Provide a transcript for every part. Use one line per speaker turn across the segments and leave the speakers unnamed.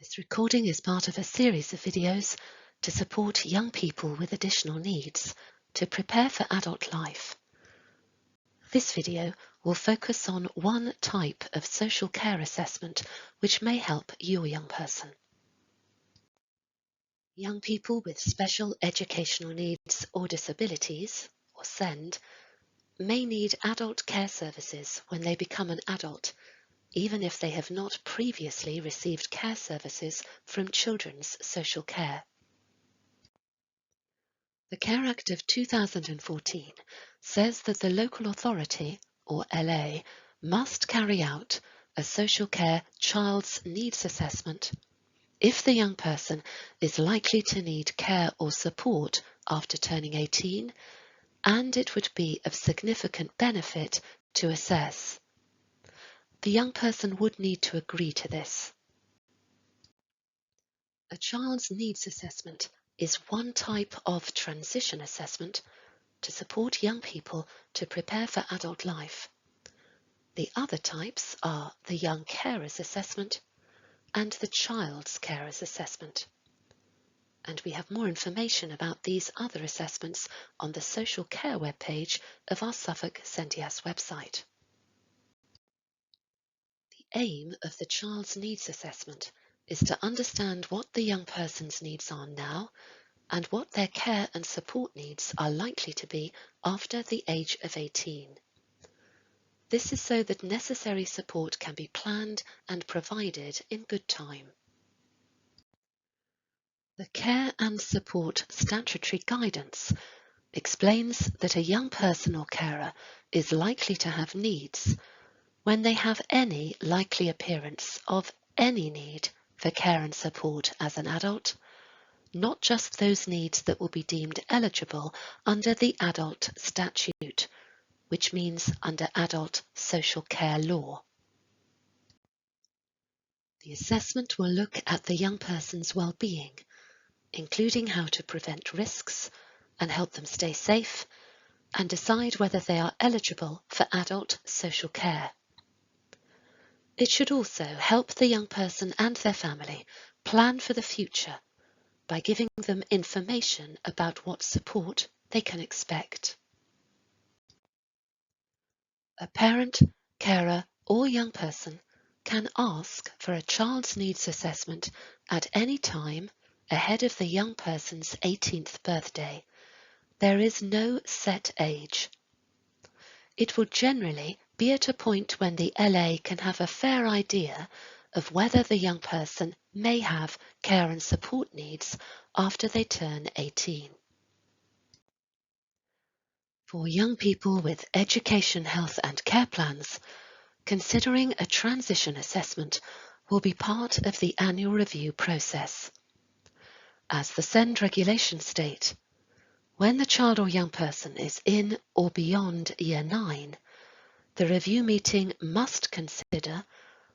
This recording is part of a series of videos to support young people with additional needs to prepare for adult life. This video will focus on one type of social care assessment which may help your young person. Young people with special educational needs or disabilities, or SEND, may need adult care services when they become an adult, even if they have not previously received care services from children's social care. The Care Act of 2014 says that the local authority, or LA, must carry out a social care child's needs assessment if the young person is likely to need care or support after turning 18, and it would be of significant benefit to assess. The young person would need to agree to this. A child's needs assessment is one type of transition assessment to support young people to prepare for adult life. The other types are the Young Carers Assessment and the Child's Carers Assessment. And we have more information about these other assessments on the social care webpage of our Suffolk CENTIAS website. The aim of the Child's Needs Assessment is to understand what the young person's needs are now and what their care and support needs are likely to be after the age of 18. This is so that necessary support can be planned and provided in good time. The Care and Support Statutory Guidance explains that a young person or carer is likely to have needs when they have any likely appearance of any need for care and support as an adult, not just those needs that will be deemed eligible under the Adult Statute, which means under adult social care law. The assessment will look at the young person's well-being, including how to prevent risks and help them stay safe, and decide whether they are eligible for adult social care. It should also help the young person and their family plan for the future by giving them information about what support they can expect. A parent, carer, or young person can ask for a child's needs assessment at any time ahead of the young person's 18th birthday. There is no set age. It will generally be at a point when the LA can have a fair idea of whether the young person may have care and support needs after they turn 18. For young people with education, health and care plans, considering a transition assessment will be part of the annual review process. As the SEND regulations state, when the child or young person is in or beyond Year 9, the review meeting must consider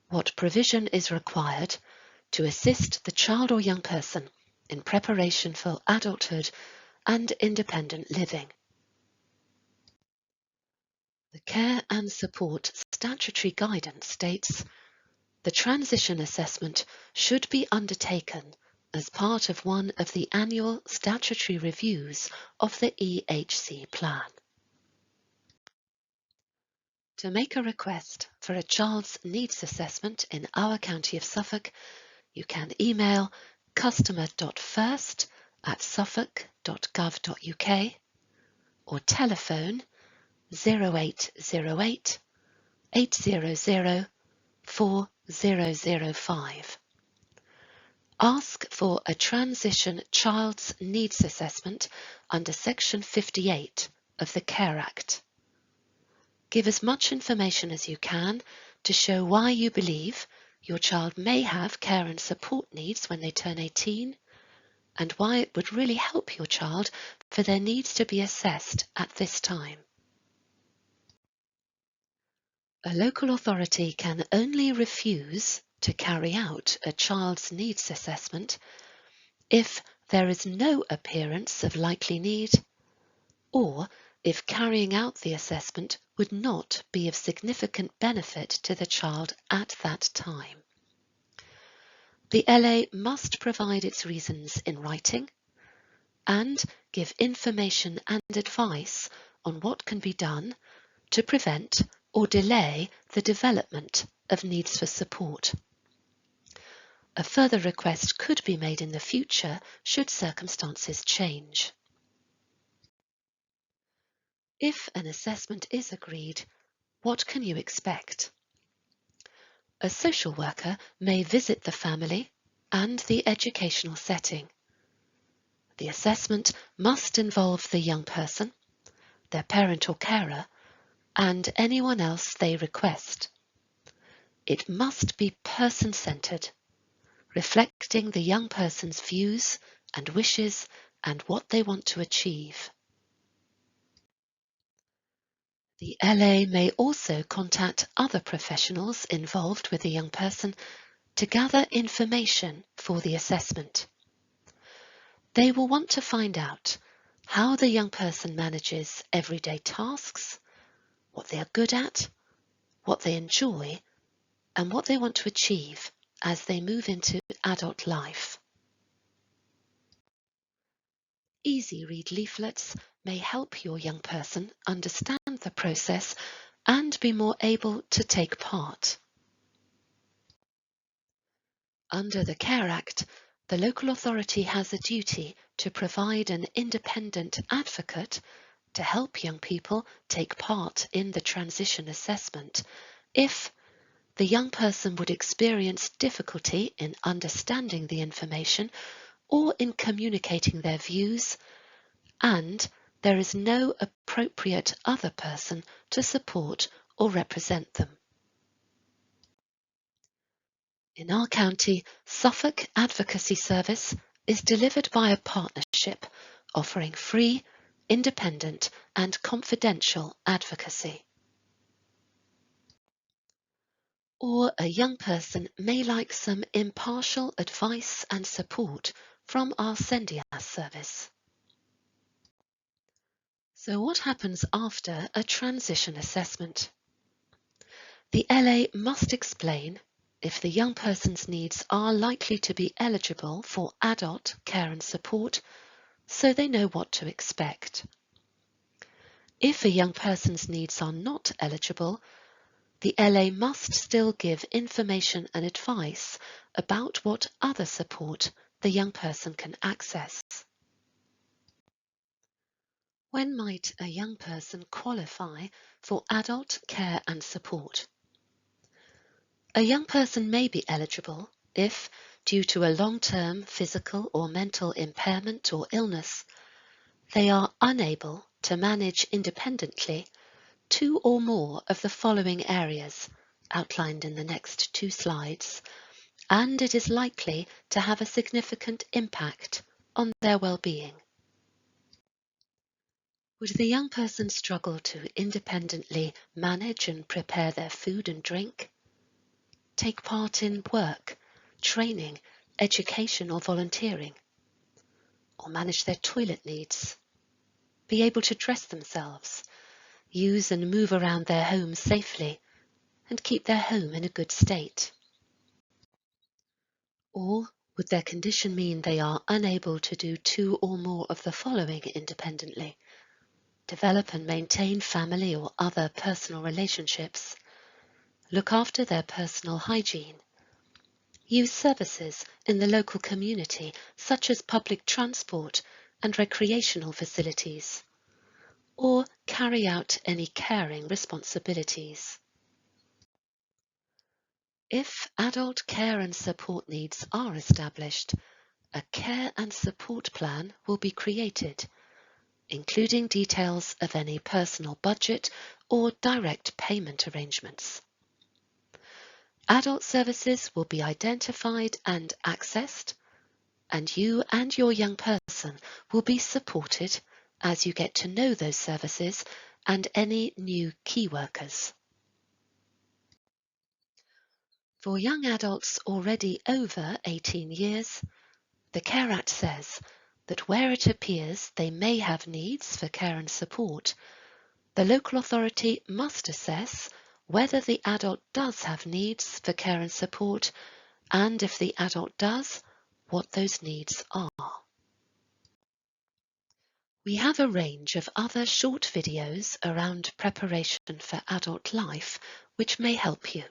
what provision is required to assist the child or young person in preparation for adulthood and independent living. The Care and Support Statutory Guidance states, the transition assessment should be undertaken as part of one of the annual statutory reviews of the EHC plan. To make a request for a child's needs assessment in our County of Suffolk, you can email customer.first@suffolk.gov.uk or telephone 0808 800 4005. Ask for a Transition Child's Needs Assessment under Section 58 of the Care Act. Give as much information as you can to show why you believe your child may have care and support needs when they turn 18, and why it would really help your child for their needs to be assessed at this time. A local authority can only refuse to carry out a child's needs assessment if there is no appearance of likely need, or if carrying out the assessment would not be of significant benefit to the child at that time. The LA must provide its reasons in writing and give information and advice on what can be done to prevent or delay the development of needs for support. A further request could be made in the future should circumstances change. If an assessment is agreed, what can you expect? A social worker may visit the family and the educational setting. The assessment must involve the young person, their parent or carer, and anyone else they request. It must be person-centered, reflecting the young person's views and wishes and what they want to achieve. The LA may also contact other professionals involved with the young person to gather information for the assessment. They will want to find out how the young person manages everyday tasks, what they are good at, what they enjoy, and what they want to achieve as they move into adult life. Easy read leaflets may help your young person understand the process and be more able to take part. Under the Care Act, the local authority has a duty to provide an independent advocate to help young people take part in the transition assessment if the young person would experience difficulty in understanding the information or in communicating their views, and there is no appropriate other person to support or represent them. In our county, Suffolk Advocacy Service is delivered by a partnership offering free, independent and confidential advocacy. Or a young person may like some impartial advice and support from our Sendias service. So what happens after a transition assessment? The LA must explain if the young person's needs are likely to be eligible for adult care and support, so they know what to expect. If a young person's needs are not eligible, the LA must still give information and advice about what other support the young person can access. When might a young person qualify for adult care and support? A young person may be eligible if, due to a long-term physical or mental impairment or illness, they are unable to manage independently 2 or more of the following areas outlined in the next 2 slides, and it is likely to have a significant impact on their well-being. Would the young person struggle to independently manage and prepare their food and drink? Take part in work, training, education or volunteering? Or manage their toilet needs? Be able to dress themselves, use and move around their home safely, and keep their home in a good state? Or would their condition mean they are unable to do 2 or more of the following independently? Develop and maintain family or other personal relationships, look after their personal hygiene, use services in the local community such as public transport and recreational facilities, or carry out any caring responsibilities. If adult care and support needs are established, a care and support plan will be created, including details of any personal budget or direct payment arrangements. Adult services will be identified and accessed, and you and your young person will be supported as you get to know those services and any new key workers. For young adults already over 18 years, the Care Act says that where it appears they may have needs for care and support, the local authority must assess whether the adult does have needs for care and support and if the adult does, what those needs are. We have a range of other short videos around preparation for adult life which may help you.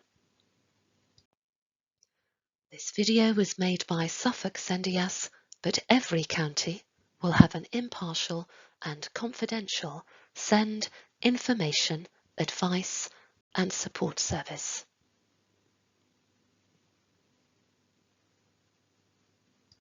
This video was made by Suffolk Sendias, but every county will have an impartial and confidential SEND information, advice and support service.